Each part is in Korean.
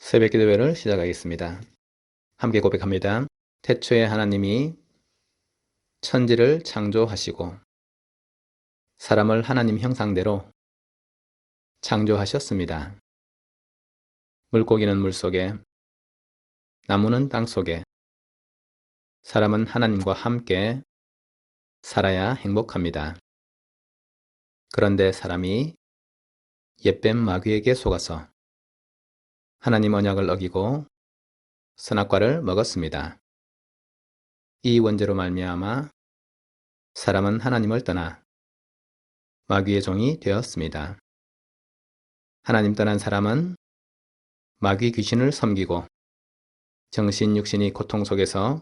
새벽 기도회를 시작하겠습니다. 함께 고백합니다. 태초에 하나님이 천지를 창조하시고 사람을 하나님 형상대로 창조하셨습니다. 물고기는 물속에, 나무는 땅속에, 사람은 하나님과 함께 살아야 행복합니다. 그런데 사람이 옛뱀 마귀에게 속아서 하나님 언약을 어기고 선악과를 먹었습니다. 이 원죄로 말미암아 사람은 하나님을 떠나 마귀의 종이 되었습니다. 하나님 떠난 사람은 마귀 귀신을 섬기고 정신 육신이 고통 속에서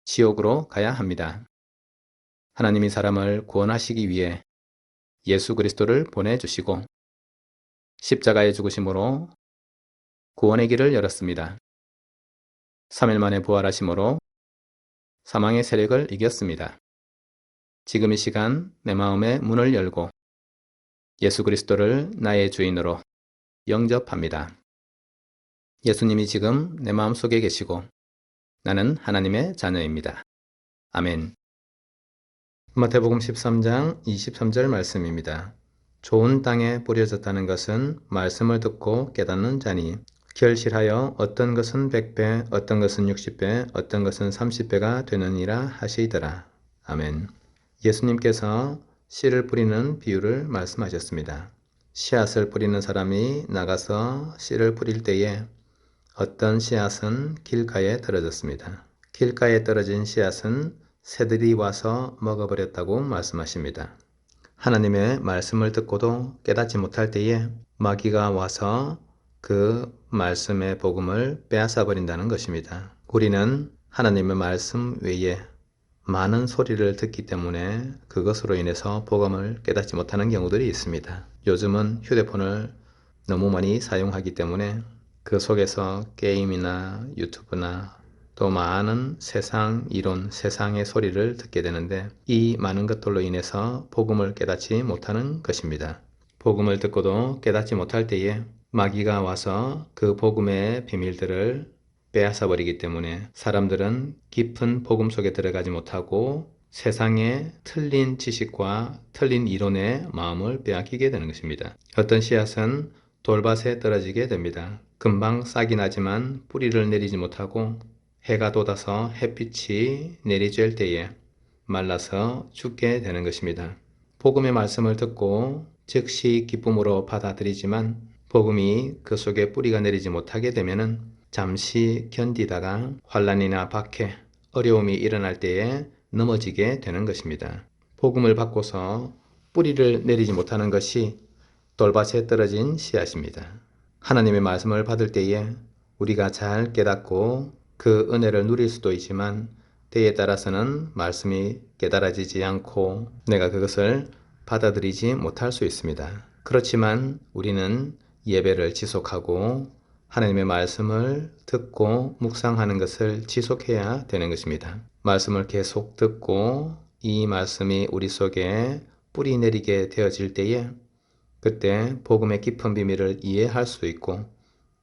지옥으로 가야 합니다. 하나님이 사람을 구원하시기 위해 예수 그리스도를 보내주시고 십자가의 죽으심으로 구원의 길을 열었습니다. 3일 만에 부활하심으로 사망의 세력을 이겼습니다. 지금 이 시간 내 마음의 문을 열고 예수 그리스도를 나의 주인으로 영접합니다. 예수님이 지금 내 마음속에 계시고 나는 하나님의 자녀입니다. 아멘. 마태복음 13장 23절 말씀입니다. 좋은 땅에 뿌려졌다는 것은 말씀을 듣고 깨닫는 자니 결실하여 어떤 것은 100배, 어떤 것은 60배, 어떤 것은 30배가 되느니라 하시더라. 아멘. 예수님께서 씨를 뿌리는 비유를 말씀하셨습니다. 씨앗을 뿌리는 사람이 나가서 씨를 뿌릴 때에 어떤 씨앗은 길가에 떨어졌습니다. 길가에 떨어진 씨앗은 새들이 와서 먹어버렸다고 말씀하십니다. 하나님의 말씀을 듣고도 깨닫지 못할 때에 마귀가 와서 그 말씀의 복음을 빼앗아 버린다는 것입니다. 우리는 하나님의 말씀 외에 많은 소리를 듣기 때문에 그것으로 인해서 복음을 깨닫지 못하는 경우들이 있습니다. 요즘은 휴대폰을 너무 많이 사용하기 때문에 그 속에서 게임이나 유튜브나 또 많은 세상 이론, 세상의 소리를 듣게 되는데 이 많은 것들로 인해서 복음을 깨닫지 못하는 것입니다. 복음을 듣고도 깨닫지 못할 때에 마귀가 와서 그 복음의 비밀들을 빼앗아 버리기 때문에 사람들은 깊은 복음 속에 들어가지 못하고 세상의 틀린 지식과 틀린 이론에 마음을 빼앗기게 되는 것입니다. 어떤 씨앗은 돌밭에 떨어지게 됩니다. 금방 싹이 나지만 뿌리를 내리지 못하고 해가 돋아서 햇빛이 내리쬐을 때에 말라서 죽게 되는 것입니다. 복음의 말씀을 듣고 즉시 기쁨으로 받아들이지만 복음이 그 속에 뿌리가 내리지 못하게 되면은 잠시 견디다가 환난이나 박해, 어려움이 일어날 때에 넘어지게 되는 것입니다. 복음을 받고서 뿌리를 내리지 못하는 것이 돌밭에 떨어진 씨앗입니다. 하나님의 말씀을 받을 때에 우리가 잘 깨닫고 그 은혜를 누릴 수도 있지만 때에 따라서는 말씀이 깨달아지지 않고 내가 그것을 받아들이지 못할 수 있습니다. 그렇지만 우리는 예배를 지속하고 하나님의 말씀을 듣고 묵상하는 것을 지속해야 되는 것입니다. 말씀을 계속 듣고 이 말씀이 우리 속에 뿌리 내리게 되어질 때에 그때 복음의 깊은 비밀을 이해할 수 있고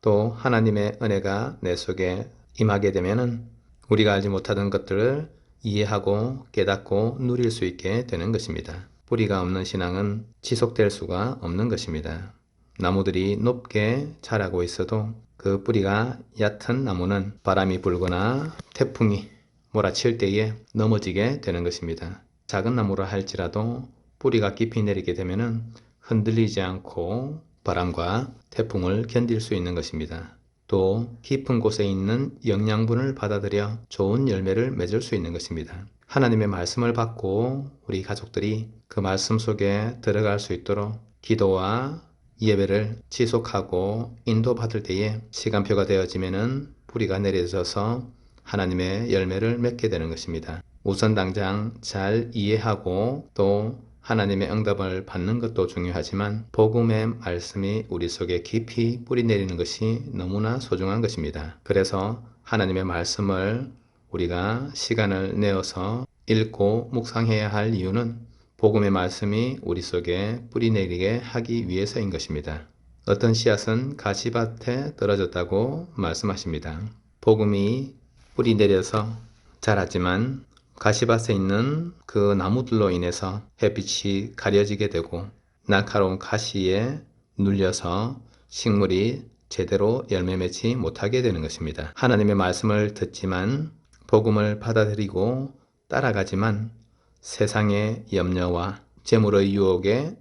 또 하나님의 은혜가 내 속에 임하게 되면은 우리가 알지 못하던 것들을 이해하고 깨닫고 누릴 수 있게 되는 것입니다. 뿌리가 없는 신앙은 지속될 수가 없는 것입니다. 나무들이 높게 자라고 있어도 그 뿌리가 얕은 나무는 바람이 불거나 태풍이 몰아칠 때에 넘어지게 되는 것입니다. 작은 나무라 할지라도 뿌리가 깊이 내리게 되면은 흔들리지 않고 바람과 태풍을 견딜 수 있는 것입니다. 또 깊은 곳에 있는 영양분을 받아들여 좋은 열매를 맺을 수 있는 것입니다. 하나님의 말씀을 받고 우리 가족들이 그 말씀 속에 들어갈 수 있도록 기도와 예배를 지속하고 인도받을 때에 시간표가 되어지면은 뿌리가 내려져서 하나님의 열매를 맺게 되는 것입니다. 우선 당장 잘 이해하고 또 하나님의 응답을 받는 것도 중요하지만 복음의 말씀이 우리 속에 깊이 뿌리 내리는 것이 너무나 소중한 것입니다. 그래서 하나님의 말씀을 우리가 시간을 내어서 읽고 묵상해야 할 이유는 복음의 말씀이 우리 속에 뿌리 내리게 하기 위해서인 것입니다. 어떤 씨앗은 가시밭에 떨어졌다고 말씀하십니다. 복음이 뿌리 내려서 자라지만 가시밭에 있는 그 나무들로 인해서 햇빛이 가려지게 되고 날카로운 가시에 눌려서 식물이 제대로 열매 맺지 못하게 되는 것입니다. 하나님의 말씀을 듣지만 복음을 받아들이고 따라가지만 세상의 염려와 재물의 유혹에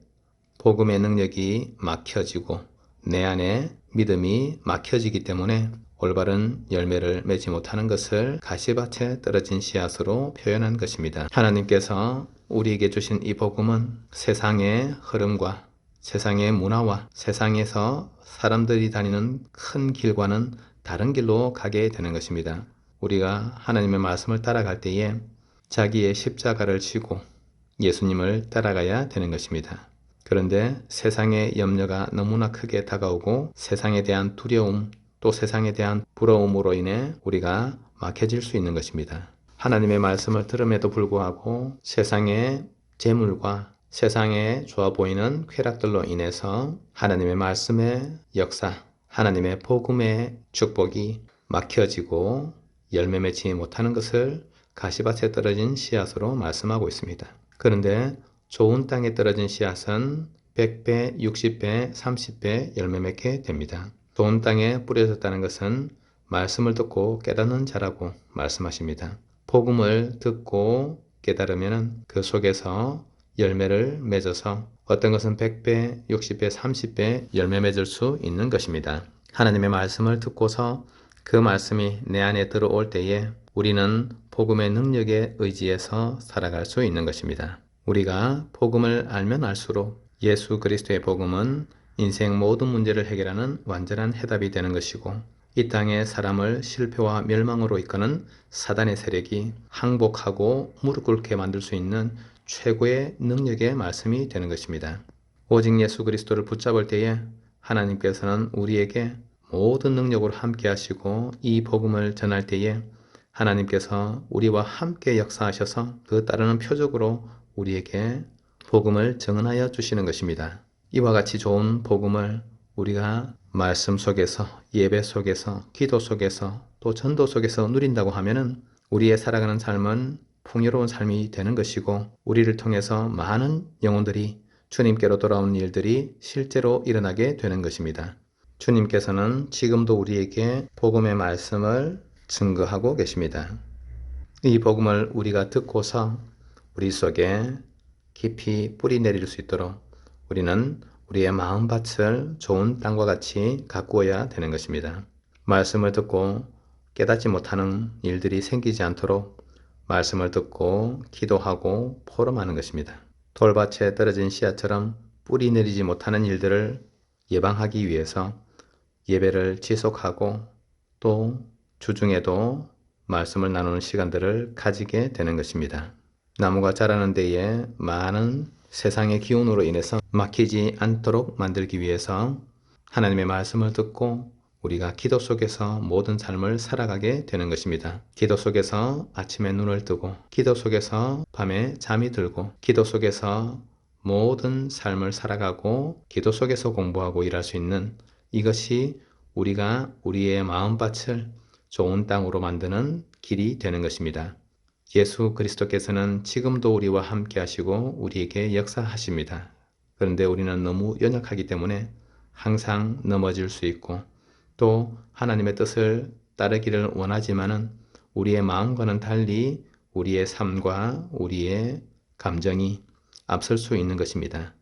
복음의 능력이 막혀지고 내 안에 믿음이 막혀지기 때문에 올바른 열매를 맺지 못하는 것을 가시밭에 떨어진 씨앗으로 표현한 것입니다. 하나님께서 우리에게 주신 이 복음은 세상의 흐름과 세상의 문화와 세상에서 사람들이 다니는 큰 길과는 다른 길로 가게 되는 것입니다. 우리가 하나님의 말씀을 따라갈 때에 자기의 십자가를 지고 예수님을 따라가야 되는 것입니다. 그런데 세상의 염려가 너무나 크게 다가오고 세상에 대한 두려움 또 세상에 대한 부러움으로 인해 우리가 막혀질 수 있는 것입니다. 하나님의 말씀을 들음에도 불구하고 세상의 재물과 세상에 좋아 보이는 쾌락들로 인해서 하나님의 말씀의 역사, 하나님의 복음의 축복이 막혀지고 열매 맺지 못하는 것을 가시밭에 떨어진 씨앗으로 말씀하고 있습니다. 그런데 좋은 땅에 떨어진 씨앗은 100배, 60배, 30배 열매 맺게 됩니다. 좋은 땅에 뿌려졌다는 것은 말씀을 듣고 깨닫는 자라고 말씀하십니다. 복음을 듣고 깨달으면 그 속에서 열매를 맺어서 어떤 것은 100배, 60배, 30배 열매 맺을 수 있는 것입니다. 하나님의 말씀을 듣고서 그 말씀이 내 안에 들어올 때에 우리는 복음의 능력에 의지해서 살아갈 수 있는 것입니다. 우리가 복음을 알면 알수록 예수 그리스도의 복음은 인생 모든 문제를 해결하는 완전한 해답이 되는 것이고 이 땅의 사람을 실패와 멸망으로 이끄는 사단의 세력이 항복하고 무릎 꿇게 만들 수 있는 최고의 능력의 말씀이 되는 것입니다. 오직 예수 그리스도를 붙잡을 때에 하나님께서는 우리에게 모든 능력으로 함께 하시고 이 복음을 전할 때에 하나님께서 우리와 함께 역사하셔서 그 따르는 표적으로 우리에게 복음을 증언하여 주시는 것입니다. 이와 같이 좋은 복음을 우리가 말씀 속에서, 예배 속에서, 기도 속에서, 또 전도 속에서 누린다고 하면은 우리의 살아가는 삶은 풍요로운 삶이 되는 것이고 우리를 통해서 많은 영혼들이 주님께로 돌아오는 일들이 실제로 일어나게 되는 것입니다. 주님께서는 지금도 우리에게 복음의 말씀을 증거하고 계십니다. 이 복음을 우리가 듣고서 우리 속에 깊이 뿌리 내릴 수 있도록 우리는 우리의 마음밭을 좋은 땅과 같이 가꾸어야 되는 것입니다. 말씀을 듣고 깨닫지 못하는 일들이 생기지 않도록 말씀을 듣고 기도하고 포럼하는 것입니다. 돌밭에 떨어진 씨앗처럼 뿌리 내리지 못하는 일들을 예방하기 위해서 예배를 지속하고 또 주중에도 말씀을 나누는 시간들을 가지게 되는 것입니다. 나무가 자라는 데에 많은 세상의 기운으로 인해서 막히지 않도록 만들기 위해서 하나님의 말씀을 듣고 우리가 기도 속에서 모든 삶을 살아가게 되는 것입니다. 기도 속에서 아침에 눈을 뜨고 기도 속에서 밤에 잠이 들고 기도 속에서 모든 삶을 살아가고 기도 속에서 공부하고 일할 수 있는 이것이 우리가 우리의 마음밭을 좋은 땅으로 만드는 길이 되는 것입니다. 예수 그리스도께서는 지금도 우리와 함께 하시고 우리에게 역사하십니다. 그런데 우리는 너무 연약하기 때문에 항상 넘어질 수 있고 또 하나님의 뜻을 따르기를 원하지만은 우리의 마음과는 달리 우리의 삶과 우리의 감정이 앞설 수 있는 것입니다.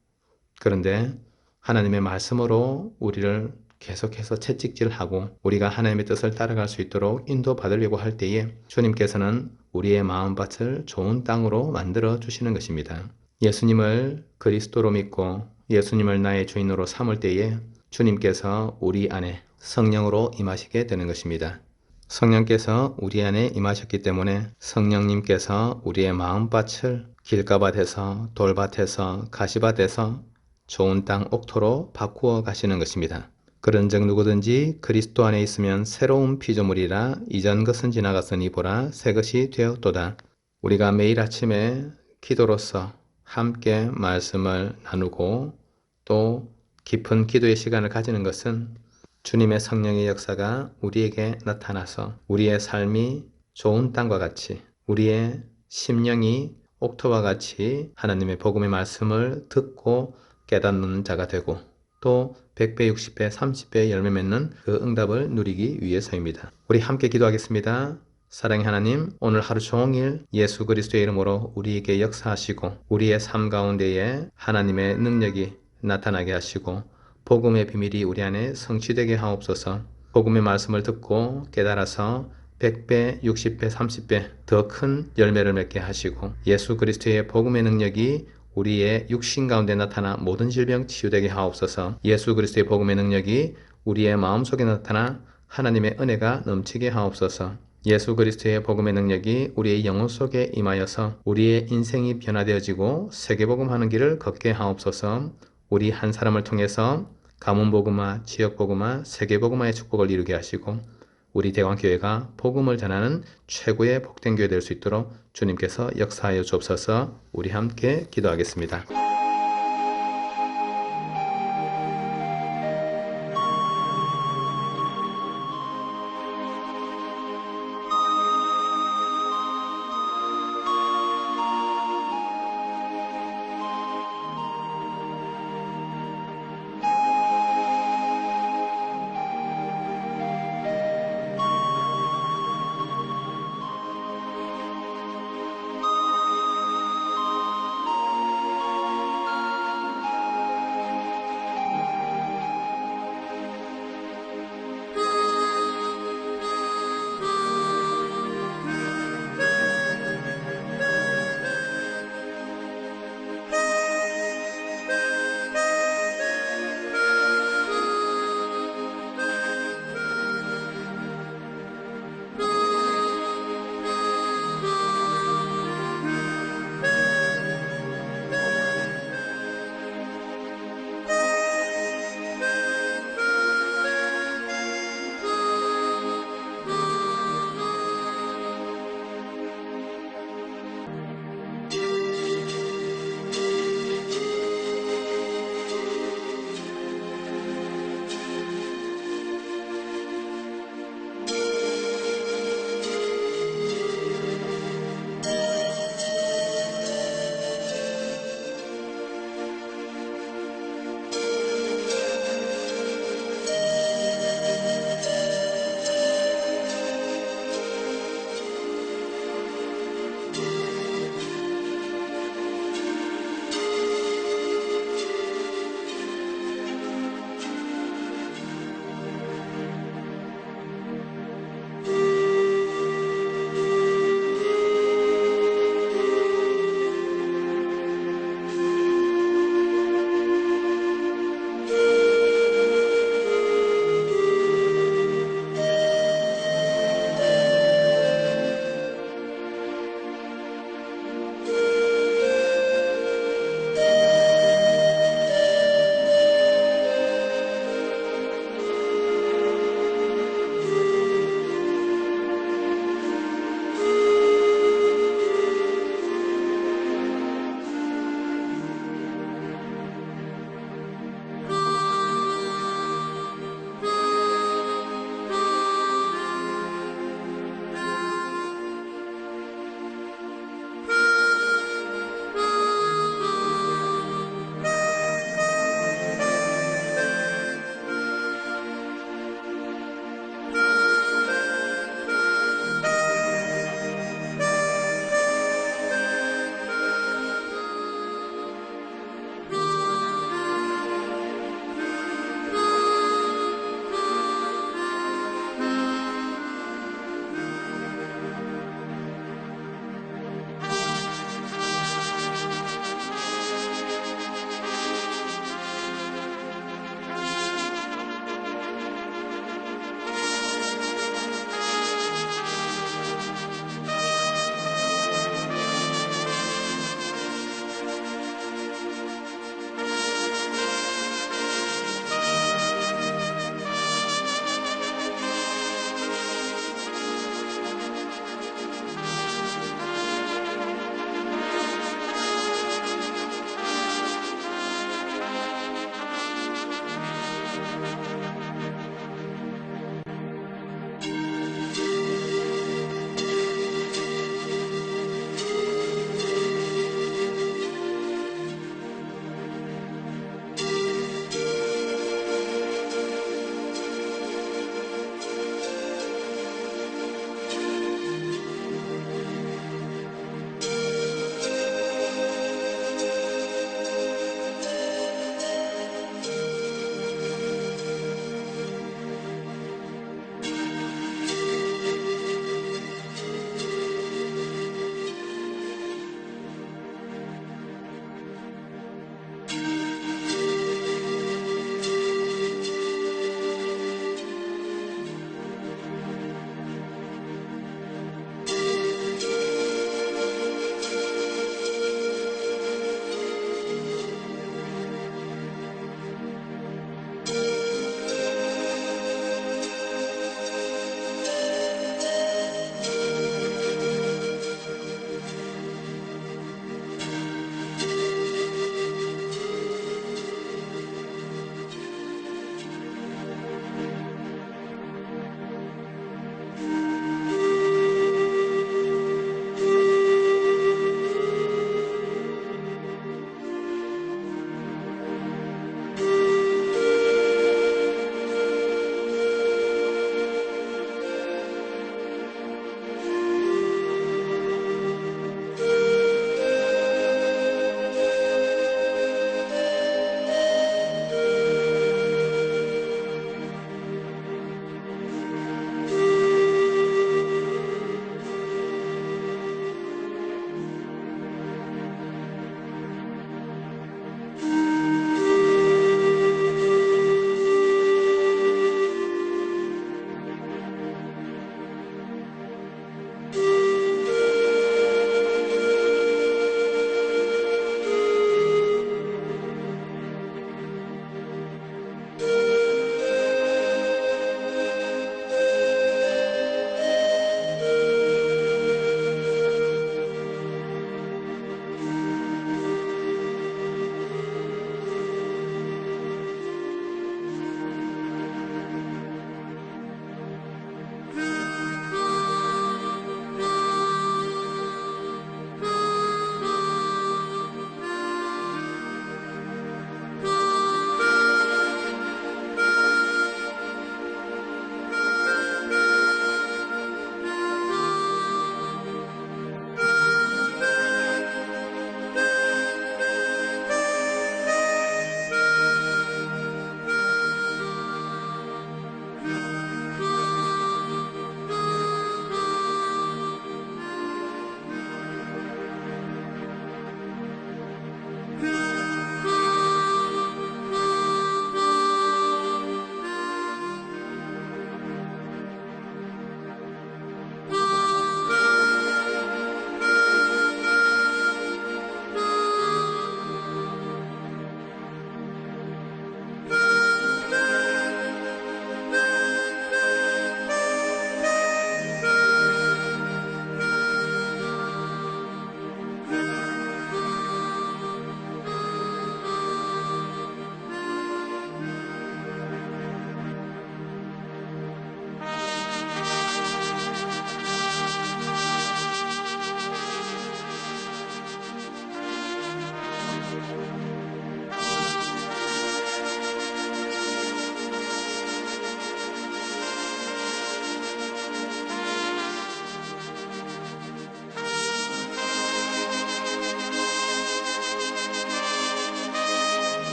그런데 하나님의 말씀으로 우리를 계속해서 채찍질하고 우리가 하나님의 뜻을 따라갈 수 있도록 인도받으려고 할 때에 주님께서는 우리의 마음밭을 좋은 땅으로 만들어 주시는 것입니다. 예수님을 그리스도로 믿고 예수님을 나의 주인으로 삼을 때에 주님께서 우리 안에 성령으로 임하시게 되는 것입니다. 성령께서 우리 안에 임하셨기 때문에 성령님께서 우리의 마음밭을 길가밭에서 돌밭에서 가시밭에서 좋은 땅 옥토로 바꾸어 가시는 것입니다. 그런즉 누구든지 그리스도 안에 있으면 새로운 피조물이라 이전 것은 지나갔으니 보라 새 것이 되었도다. 우리가 매일 아침에 기도로서 함께 말씀을 나누고 또 깊은 기도의 시간을 가지는 것은 주님의 성령의 역사가 우리에게 나타나서 우리의 삶이 좋은 땅과 같이 우리의 심령이 옥토와 같이 하나님의 복음의 말씀을 듣고 깨닫는 자가 되고 또 100배, 60배, 30배 열매 맺는 그 응답을 누리기 위해서입니다. 우리 함께 기도하겠습니다. 사랑의 하나님, 오늘 하루 종일 예수 그리스도의 이름으로 우리에게 역사하시고 우리의 삶 가운데에 하나님의 능력이 나타나게 하시고 복음의 비밀이 우리 안에 성취되게 하옵소서. 복음의 말씀을 듣고 깨달아서 100배, 60배, 30배 더 큰 열매를 맺게 하시고 예수 그리스도의 복음의 능력이 우리의 육신 가운데 나타나 모든 질병 치유되게 하옵소서. 예수 그리스도의 복음의 능력이 우리의 마음속에 나타나 하나님의 은혜가 넘치게 하옵소서. 예수 그리스도의 복음의 능력이 우리의 영혼 속에 임하여서 우리의 인생이 변화되어지고 세계복음하는 길을 걷게 하옵소서. 우리 한 사람을 통해서 가문복음화, 지역복음화, 세계복음화의 축복을 이루게 하시고 우리 대광교회가 복음을 전하는 최고의 복된 교회 될 수 있도록 주님께서 역사하여 주옵소서. 우리 함께 기도하겠습니다.